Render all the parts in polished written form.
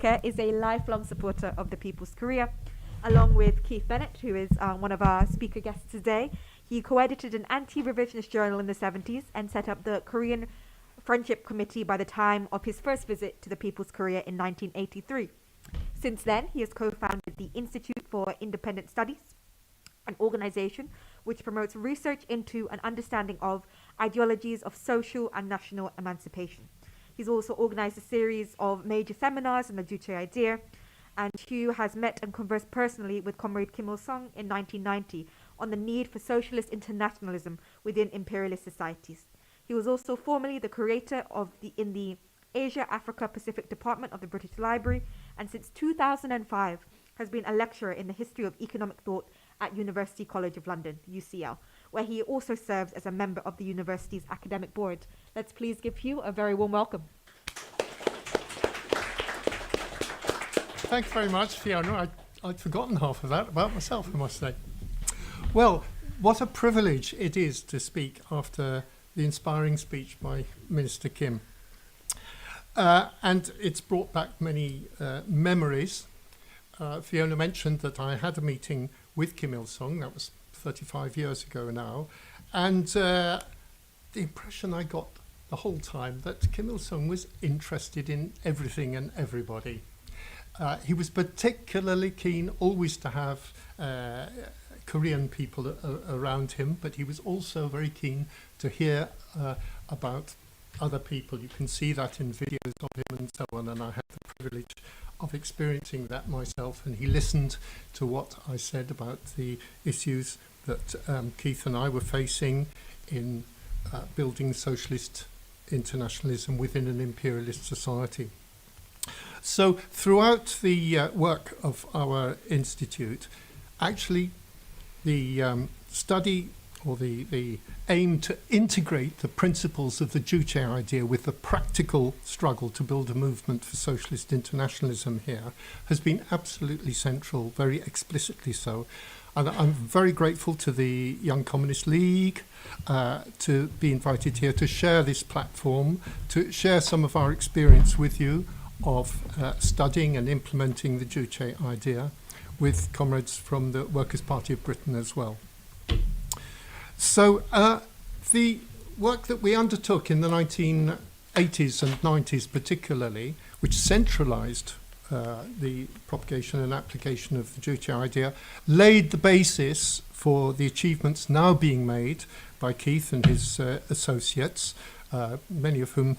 Goodacre is a lifelong supporter of the People's Korea. Along with Keith Bennett, who is one of our speaker guests today, he co-edited an anti-revisionist journal in the 70s and set up the Korean Friendship Committee by the time of his first visit to the People's Korea in 1983. Since then, he has co-founded the Institute for Independent Studies, an organization which promotes research into and understanding of ideologies of social and national emancipation. He's also organized a series of major seminars on the Juche idea, and Hugh has met and conversed personally with Comrade Kim Il-sung in 1990 on the need for socialist internationalism within imperialist societies. He was also formerly the curator of the Asia, Africa, Pacific Department of the British Library, and since 2005 has been a lecturer in the history of economic thought at University College of London, UCL, where he also serves as a member of the university's academic board. Let's please give Hugh a very warm welcome. Thank you very much, Fiona. I'd forgotten half of that about myself, I must say. Well, what a privilege it is to speak after the inspiring speech by Minister Kim. And it's brought back many memories. Fiona mentioned that I had a meeting with Kim Il-sung, that was 35 years ago now, and the impression I got the whole time that Kim Il-sung was interested in everything and everybody. He was particularly keen always to have Korean people around him, but he was also very keen to hear about other people. You can see that in videos of him and so on, and I had the privilege of experiencing that myself, and he listened to what I said about the issues that Keith and I were facing in building socialist internationalism within an imperialist society. So throughout the work of our institute, actually the study or the aim to integrate the principles of the Juche idea with the practical struggle to build a movement for socialist internationalism here has been absolutely central, very explicitly so. And I'm very grateful to the Young Communist League to be invited here to share this platform, to share some of our experience with you of studying and implementing the Juche idea with comrades from the Workers' Party of Britain as well. So the work that we undertook in the 1980s and 90s particularly, which centralized the propagation and application of the Juche idea, laid the basis for the achievements now being made by Keith and his associates, many of whom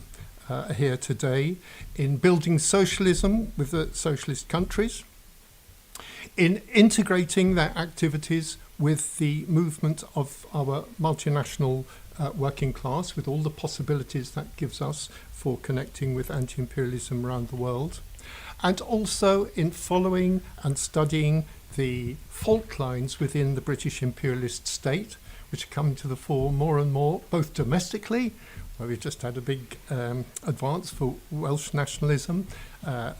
are here today, in building socialism with the socialist countries, in integrating their activities with the movement of our multinational working class, with all the possibilities that gives us for connecting with anti-imperialism around the world, and also in following and studying the fault lines within the British imperialist state, which are coming to the fore more and more, both domestically, where we've just had a big advance for Welsh nationalism.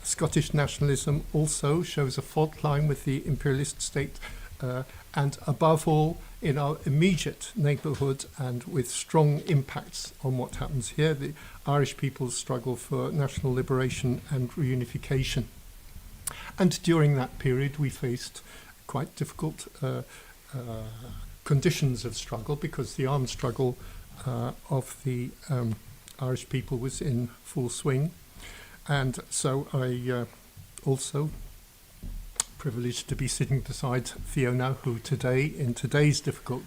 Scottish nationalism also shows a fault line with the imperialist state, and above all in our immediate neighbourhood and with strong impacts on what happens here, the Irish people's struggle for national liberation and reunification. And during that period we faced quite difficult conditions of struggle, because the armed struggle of the Irish people was in full swing. And so I also privileged to be sitting beside Fiona, who today, in today's difficult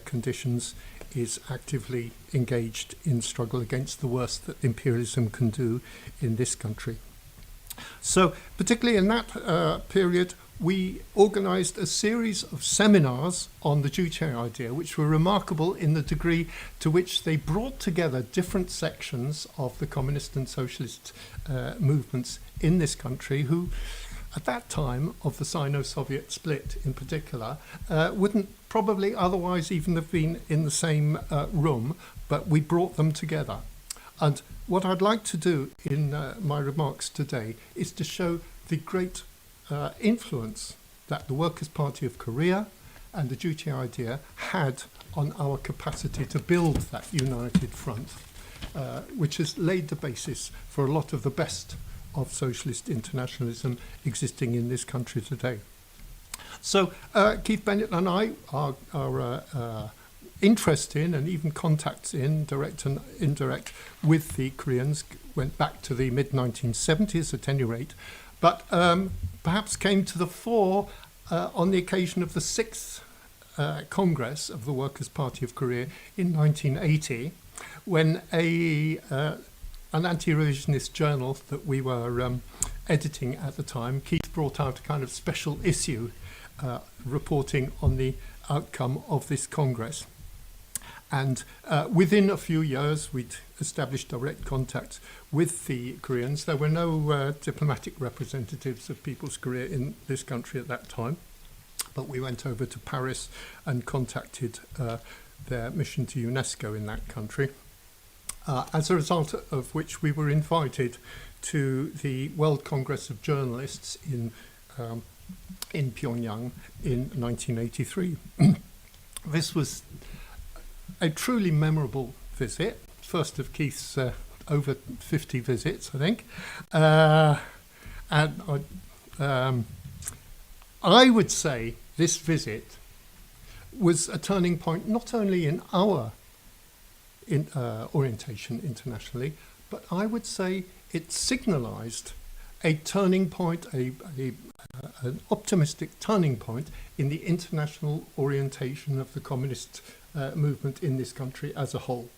conditions, is actively engaged in struggle against the worst that imperialism can do in this country. So particularly in that period, we organised a series of seminars on the Juche idea, which were remarkable in the degree to which they brought together different sections of the communist and socialist movements in this country, who at that time of the Sino-Soviet split in particular, wouldn't probably otherwise even have been in the same room, but we brought them together. And what I'd like to do in my remarks today is to show the great influence that the Workers' Party of Korea and the Juche idea had on our capacity to build that united front, which has laid the basis for a lot of the best of socialist internationalism existing in this country today. So Keith Bennett and I are interest in and even contacts in, direct and indirect, with the Koreans went back to the mid-1970s at any rate, but perhaps came to the fore on the occasion of the 6th Congress of the Workers' Party of Korea in 1980, when an anti-revisionist journal that we were editing at the time, Keith brought out a kind of special issue reporting on the outcome of this Congress. And within a few years, we'd established direct contact with the Koreans. There were no diplomatic representatives of People's Korea in this country at that time, but we went over to Paris and contacted their mission to UNESCO in that country, as a result of which we were invited to the World Congress of Journalists in Pyongyang in 1983. This was a truly memorable visit, first of Keith's over 50 visits, I think. And I would say this visit was a turning point not only in our orientation internationally, but I would say it signalised a turning point, an optimistic turning point in the international orientation of the communist movement in this country as a whole.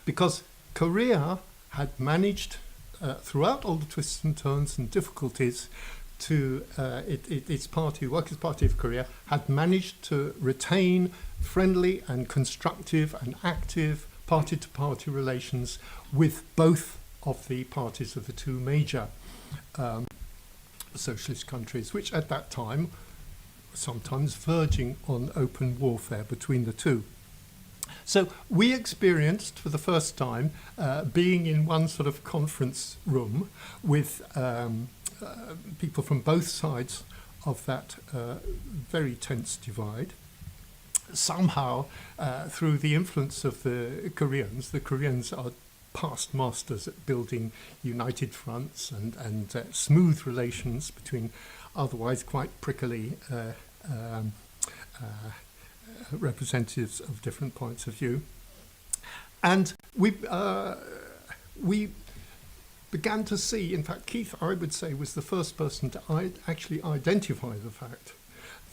Because Korea had managed, throughout all the twists and turns and difficulties, its party, Workers' Party of Korea, had managed to retain friendly and constructive and active party-to-party relations with both of the parties of the two major socialist countries, which at that time sometimes verging on open warfare between the two. So we experienced for the first time being in one sort of conference room with people from both sides of that very tense divide. Somehow, through the influence of the Koreans are past masters at building united fronts and smooth relations between otherwise quite prickly representatives of different points of view. And we began to see, in fact, Keith, I would say, was the first person to actually identify the fact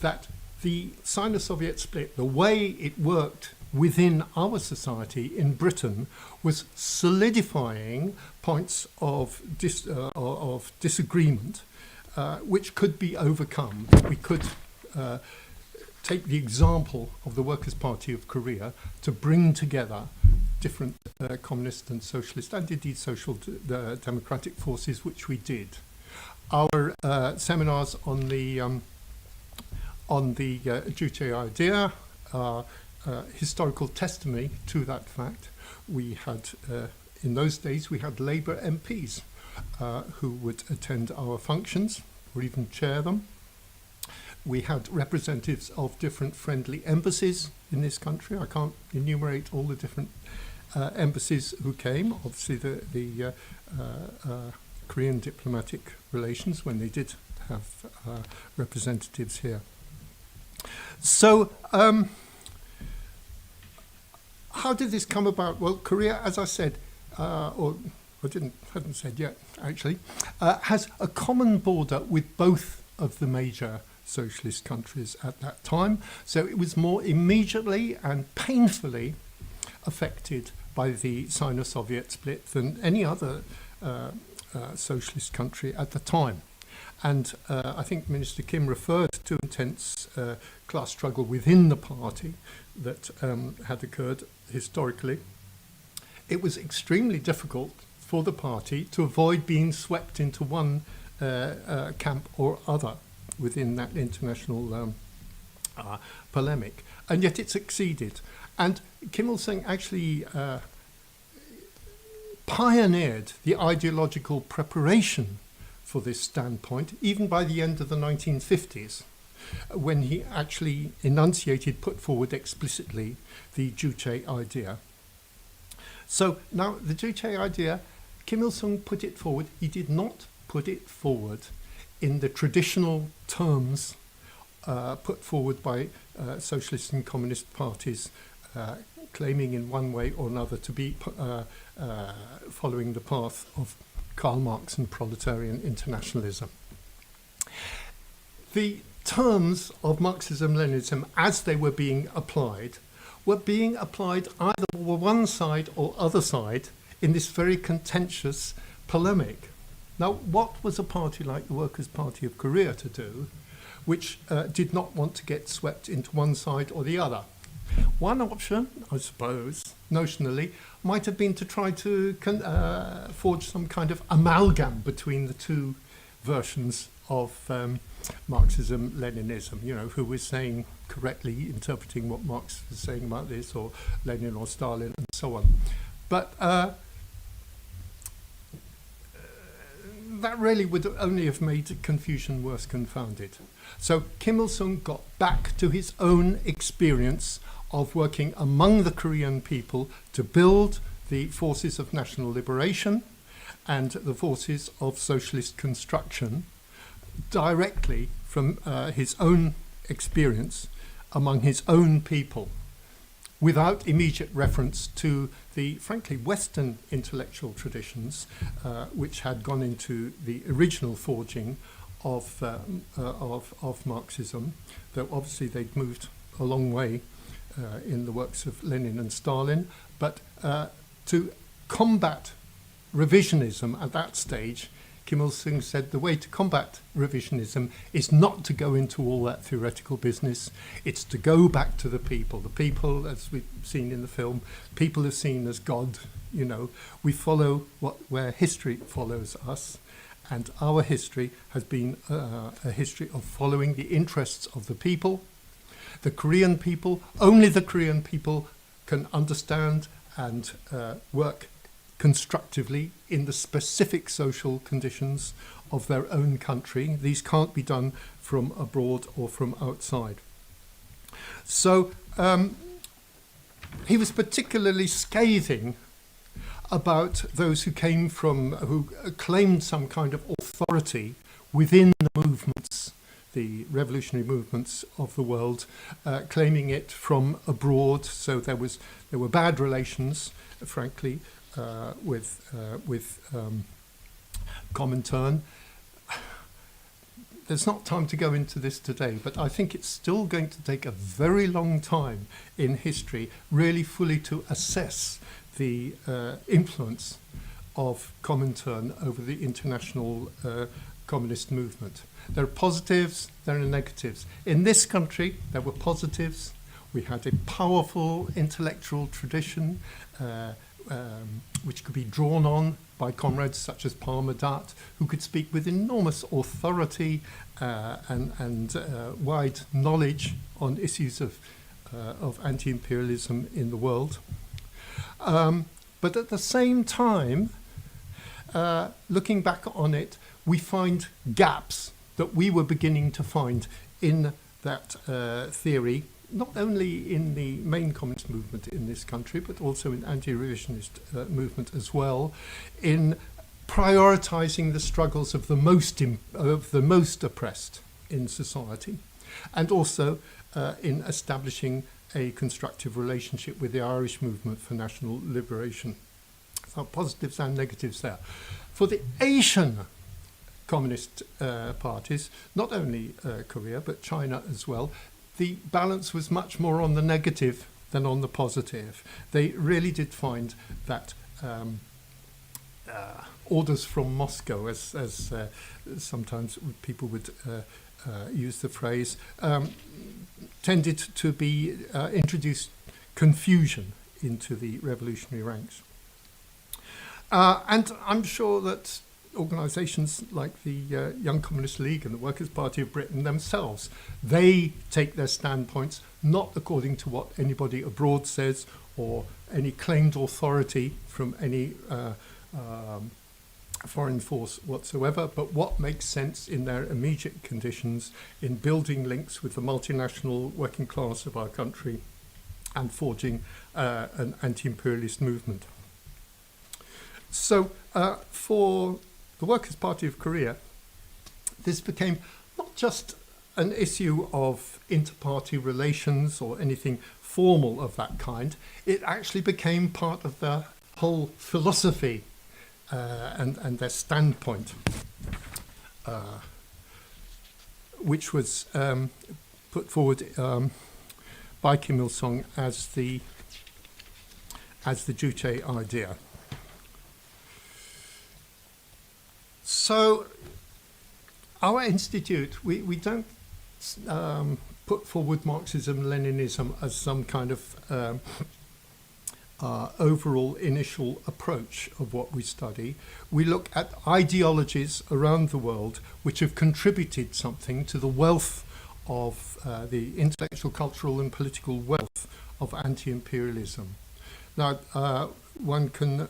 that the Sino-Soviet split, the way it worked within our society in Britain, was solidifying points of disagreement which could be overcome. We could take the example of the Workers' Party of Korea to bring together different communist and socialist and indeed social democratic forces, which we did. Our seminars on the Juche idea are historical testimony to that fact. We had, in those days, we had Labour MPs who would attend our functions or even chair them. We had representatives of different friendly embassies in this country. I can't enumerate all the different embassies who came. Obviously, the Korean diplomatic relations, when they did have representatives here. So, how did this come about? Well, Korea, as I said, or hadn't said yet, actually, has a common border with both of the major socialist countries at that time. So it was more immediately and painfully affected by the Sino-Soviet split than any other socialist country at the time. And I think Minister Kim referred to intense class struggle within the party that had occurred historically. It was extremely difficult for the party to avoid being swept into one camp or other within that international polemic. And yet it succeeded. And Kim Il-sung actually pioneered the ideological preparation for this standpoint, even by the end of the 1950s, when he actually put forward explicitly the Juche idea. So now the Juche idea Kim Il-sung put it forward. He did not put it forward in the traditional terms put forward by socialist and communist parties, claiming in one way or another to be following the path of Karl Marx and proletarian internationalism. The terms of Marxism-Leninism, as they were being applied either one side or other side in this very contentious polemic. Now, what was a party like the Workers' Party of Korea to do, which did not want to get swept into one side or the other? One option, I suppose, notionally, might have been to try to forge some kind of amalgam between the two versions of Marxism-Leninism, who was saying correctly, interpreting what Marx was saying about this, or Lenin or Stalin, and so on. But that really would only have made confusion worse confounded. So Kim Il-sung got back to his own experience of working among the Korean people to build the forces of national liberation and the forces of socialist construction directly from his own experience among his own people, without immediate reference to the, frankly, Western intellectual traditions which had gone into the original forging of Marxism, though obviously they'd moved a long way in the works of Lenin and Stalin. But to combat revisionism at that stage, Kim Il-sung said the way to combat revisionism is not to go into all that theoretical business. It's to go back to the people. The people, as we've seen in the film, people are seen as God. We follow where history follows us, and our history has been a history of following the interests of the people. The Korean people, only the Korean people can understand and work constructively in the specific social conditions of their own country. These can't be done from abroad or from outside. So he was particularly scathing about those who claimed some kind of authority within the movements, the revolutionary movements of the world, claiming it from abroad. So there were bad relations, frankly, with Comintern. There's not time to go into this today, but I think it's still going to take a very long time in history really fully to assess the influence of Comintern over the international communist movement. There are positives, there are negatives. In this country, there were positives. We had a powerful intellectual tradition which could be drawn on by comrades such as Palmer Dutt, who could speak with enormous authority and wide knowledge on issues of anti-imperialism in the world. But at the same time, looking back on it, we find gaps that we were beginning to find in that theory, not only in the main communist movement in this country, but also in anti-revisionist movement as well, in prioritizing the struggles of the most oppressed in society, and also in establishing a constructive relationship with the Irish movement for national liberation. So positives and negatives there. For the Asian communist parties, not only Korea, but China as well, the balance was much more on the negative than on the positive. They really did find that orders from Moscow, as sometimes people would use the phrase, tended to be introduced confusion into the revolutionary ranks. And I'm sure that organisations like the Young Communist League and the Workers' Party of Britain themselves, they take their standpoints not according to what anybody abroad says or any claimed authority from any foreign force whatsoever, but what makes sense in their immediate conditions in building links with the multinational working class of our country and forging an anti-imperialist movement. So for the Workers' Party of Korea, this became not just an issue of inter-party relations or anything formal of that kind. It actually became part of the whole philosophy and their standpoint, which was put forward by Kim Il-sung as the Juche idea. So our institute, we don't put forward Marxism-Leninism as some kind of overall initial approach of what we study. We look at ideologies around the world which have contributed something to the wealth of the intellectual, cultural and political wealth of anti-imperialism. Now, one can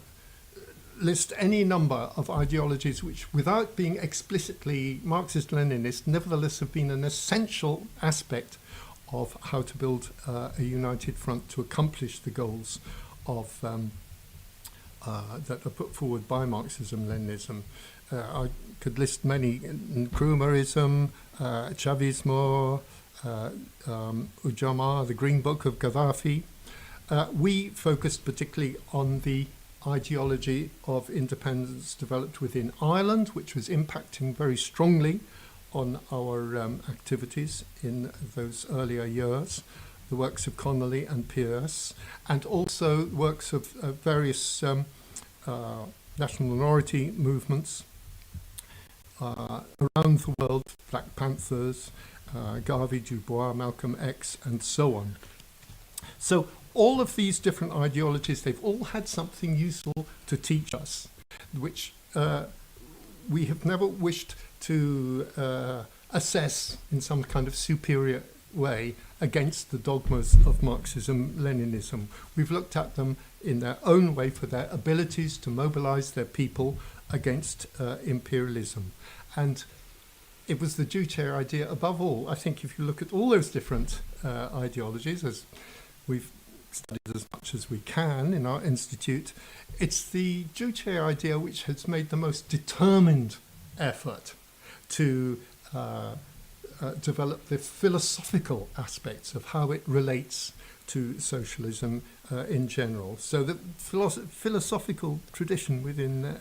list any number of ideologies which, without being explicitly Marxist-Leninist, nevertheless have been an essential aspect of how to build a united front to accomplish the goals of that are put forward by Marxism-Leninism. I could list many: Nkrumahism, Chavismo, Ujamaa, the Green Book of Gaddafi. We focused particularly on the ideology of independence developed within Ireland, which was impacting very strongly on our activities in those earlier years, the works of Connolly and Pearce, and also works of various national minority movements around the world, Black Panthers, Garvey, Dubois, Malcolm X, and so on. So all of these different ideologies, they've all had something useful to teach us, which we have never wished to assess in some kind of superior way against the dogmas of Marxism-Leninism. We've looked at them in their own way for their abilities to mobilize their people against imperialism. And it was the Juche idea above all. I think if you look at all those different ideologies, as we've studied as much as we can in our institute, it's the Juche idea which has made the most determined effort to develop the philosophical aspects of how it relates to socialism in general. So the philosophical tradition within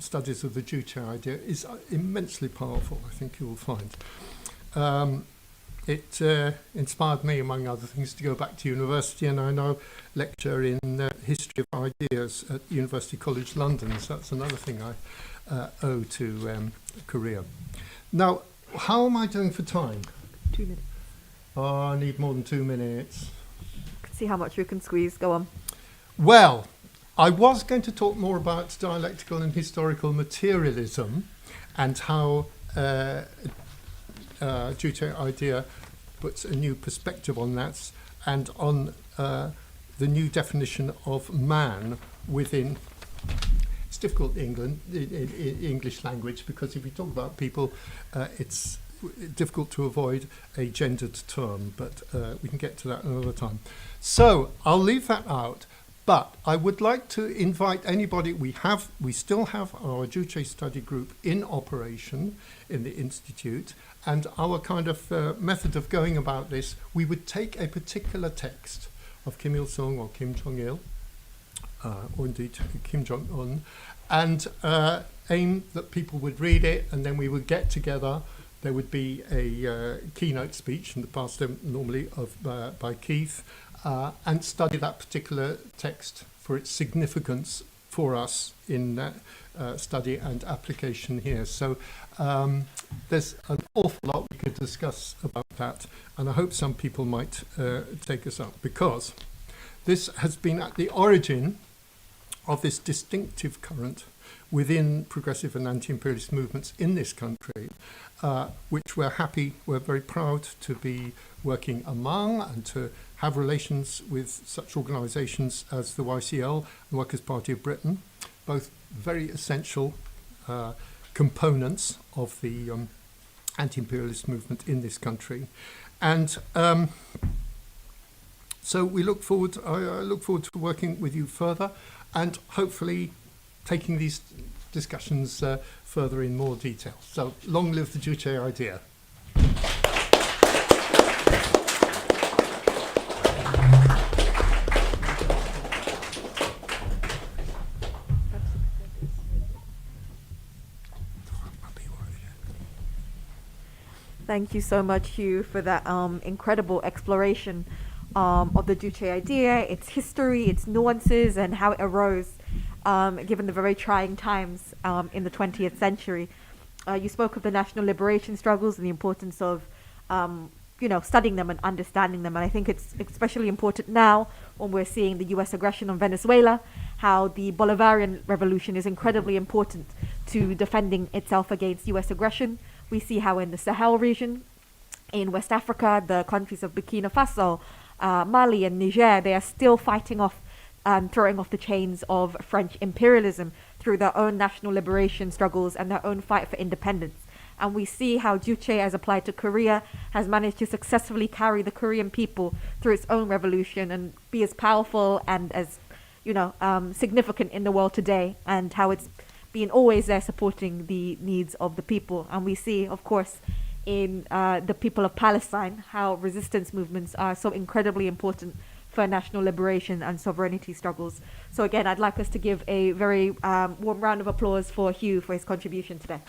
studies of the Juche idea is immensely powerful, I think you will find. It inspired me, among other things, to go back to university, and I now lecture in history of ideas at University College London, so that's another thing I owe to Korea. Now, how am I doing for time? 2 minutes. Oh, I need more than 2 minutes. See how much we can squeeze. Go on. Well, I was going to talk more about dialectical and historical materialism and how Juche idea puts a new perspective on that and on the new definition of man within. It's difficult in English language because if you talk about people, it's difficult to avoid a gendered term, but we can get to that another time. So I'll leave that out, but I would like to invite anybody. We still have our Juche study group in operation in the Institute, and our kind of method of going about this, we would take a particular text of Kim Il-sung or Kim Jong-il, or indeed Kim Jong-un, and aim that people would read it, and then we would get together. There would be a keynote speech, in the past normally by Keith, and study that particular text for its significance for us in study and application here. So there's an awful lot we could discuss about that, and I hope some people might take us up, because this has been at the origin of this distinctive current within progressive and anti-imperialist movements in this country, which we're very proud to be working among and to have relations with such organisations as the YCL, the Workers' Party of Britain, both very essential components of the anti-imperialist movement in this country. And so I look forward to working with you further, and hopefully taking these discussions further in more detail. So long live the Juche idea. Thank you so much, Hugh, for that incredible exploration of the Juche idea, its history, its nuances, and how it arose given the very trying times in the 20th century. You spoke of the national liberation struggles and the importance of studying them and understanding them. And I think it's especially important now when we're seeing the US aggression on Venezuela, how the Bolivarian revolution is incredibly important to defending itself against US aggression. We see how in the Sahel region, in West Africa, the countries of Burkina Faso, Mali and Niger, they are still fighting off and throwing off the chains of French imperialism through their own national liberation struggles and their own fight for independence. And we see how Juche, as applied to Korea, has managed to successfully carry the Korean people through its own revolution and be as powerful and as significant in the world today, and how it's been always there supporting the needs of the people. And we see, of course, in the people of Palestine, how resistance movements are so incredibly important for national liberation and sovereignty struggles. So again, I'd like us to give a very warm round of applause for Hugh for his contribution today.